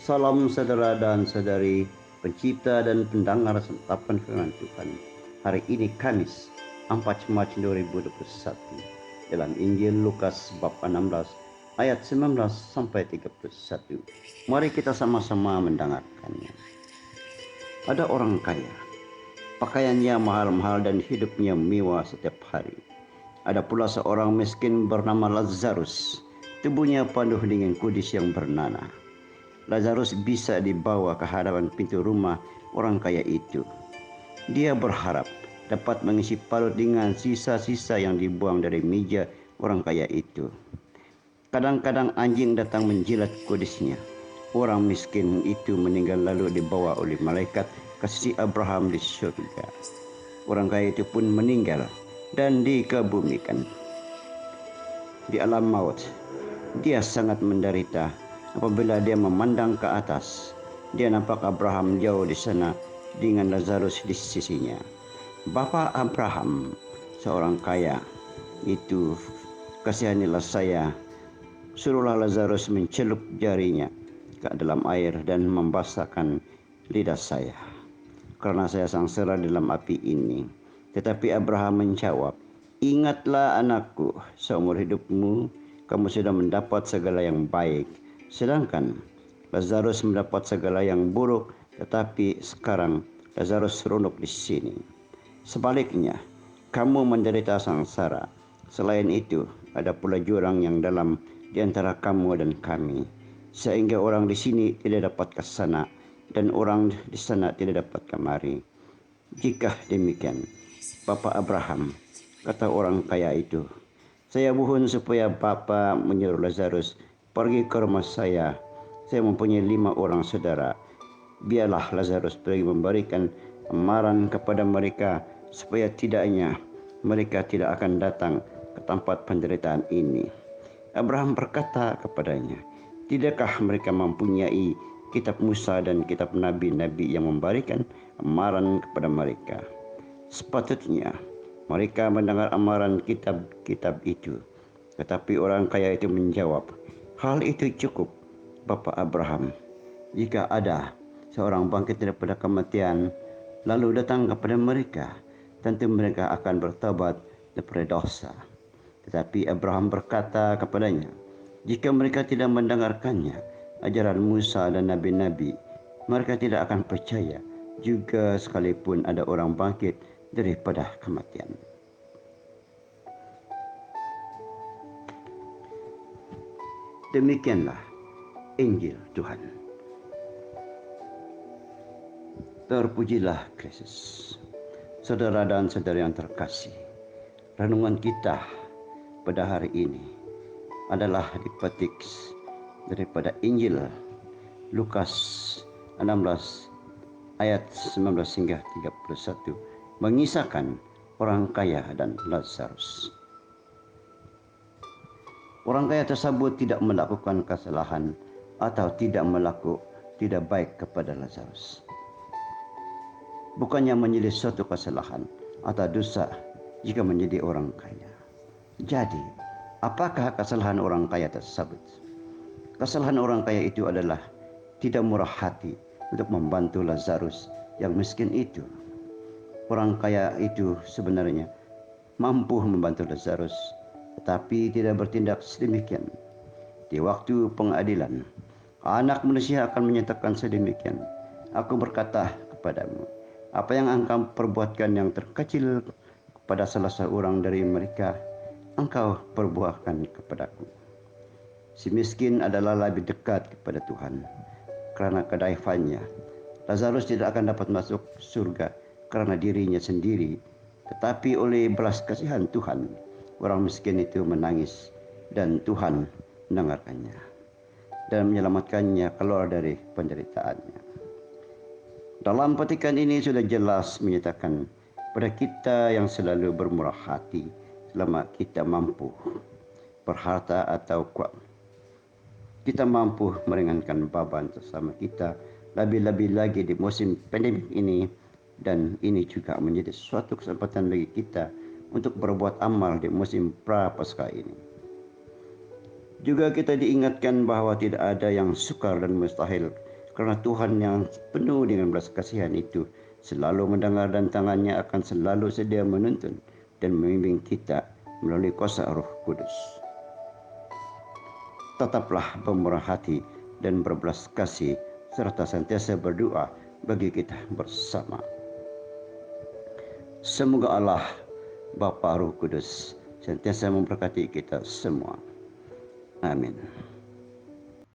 Salam saudara dan saudari, pencipta dan pendengar sentapan firman Tuhan. Hari ini Kamis, 4 Maret 2021. Dalam Injil Lukas bab 16 ayat 19 sampai 31. Mari kita sama-sama mendengarkannya. Ada orang kaya, pakaiannya mahal-mahal dan hidupnya mewah setiap hari. Ada pula seorang miskin bernama Lazarus, tubuhnya penuh dengan kudis yang bernanah. Lazarus bisa dibawa ke hadapan pintu rumah orang kaya itu. Dia berharap dapat mengisi parut dengan sisa-sisa yang dibuang dari meja orang kaya itu. Kadang-kadang anjing datang menjilat kudisnya. Orang miskin itu meninggal lalu dibawa oleh malaikat ke sisi Abraham di surga. Orang kaya itu pun meninggal dan dikebumikan. Di alam maut, dia sangat menderita. Apabila dia memandang ke atas, dia nampak Abraham jauh di sana dengan Lazarus di sisinya. Bapa Abraham, seorang kaya, itu kasihanilah saya. Suruhlah Lazarus mencelup jarinya ke dalam air dan membasahkan lidah saya, karena saya sengsara dalam api ini. Tetapi Abraham menjawab, "Ingatlah anakku, seumur hidupmu kamu sudah mendapat segala yang baik, sedangkan Lazarus mendapat segala yang buruk, tetapi sekarang Lazarus runtuh di sini. Sebaliknya, kamu menderita sengsara. Selain itu, ada pula jurang yang dalam di antara kamu dan kami, sehingga orang di sini tidak dapat ke sana dan orang di sana tidak dapat kemari. Jika demikian, Bapak Abraham," kata orang kaya itu, "saya mohon supaya Bapa menyuruh Lazarus pergi ke rumah saya. Saya mempunyai 5 orang saudara. Biarlah Lazarus pergi memberikan amaran kepada mereka, supaya tidaknya mereka tidak akan datang ke tempat penderitaan ini." Abraham berkata kepadanya, "Tidakkah mereka mempunyai kitab Musa dan kitab nabi-nabi yang memberikan amaran kepada mereka? Sepatutnya mereka mendengar amaran kitab-kitab itu." Tetapi orang kaya itu menjawab, "Hal itu cukup, Bapak Abraham. Jika ada seorang bangkit daripada kematian, lalu datang kepada mereka, tentu mereka akan bertobat daripada dosa." Tetapi Abraham berkata kepadanya, "Jika mereka tidak mendengarkannya, ajaran Musa dan nabi-nabi, mereka tidak akan percaya, juga sekalipun ada orang bangkit daripada kematian." Demikianlah Injil Tuhan. Terpujilah Kristus. Saudara dan saudari yang terkasih, renungan kita pada hari ini adalah dipetik daripada Injil Lukas 16 ayat 19 hingga 31, mengisahkan orang kaya dan Lazarus. Orang kaya tersebut tidak melakukan kesalahan atau tidak baik kepada Lazarus. Bukannya menjadi suatu kesalahan atau dosa jika menjadi orang kaya. Jadi, apakah kesalahan orang kaya tersebut? Kesalahan orang kaya itu adalah tidak murah hati untuk membantu Lazarus yang miskin itu. Orang kaya itu sebenarnya mampu membantu Lazarus, tetapi tidak bertindak sedemikian. Di waktu pengadilan, Anak Manusia akan menyatakan sedemikian, "Aku berkata kepadamu, apa yang engkau perbuatkan yang terkecil kepada salah seorang dari mereka, engkau perbuatkan kepadaku." Si miskin adalah lebih dekat kepada Tuhan karena kedaifannya. Lazarus tidak akan dapat masuk surga karena dirinya sendiri, tetapi oleh belas kasihan Tuhan, orang miskin itu menangis dan Tuhan mendengarkannya dan menyelamatkannya keluar dari penderitaannya. Dalam petikan ini sudah jelas menyatakan pada kita yang selalu bermurah hati selama kita mampu, berharta atau kuat. Kita mampu meringankan beban sesama kita, lebih-lebih lagi di musim pandemik ini, dan ini juga menjadi suatu kesempatan bagi kita untuk berbuat amal di musim Prapaskah ini. Juga kita diingatkan bahwa tidak ada yang sukar dan mustahil Karena Tuhan yang penuh dengan belas kasihan itu selalu mendengar dan tangannya akan selalu sedia menuntun dan membimbing kita melalui kuasa Roh Kudus. Tetaplah pemurah hati dan berbelas kasih serta senantiasa berdoa bagi kita bersama. Semoga Allah Bapa Roh Kudus senantiasa memberkati kita semua. Amin.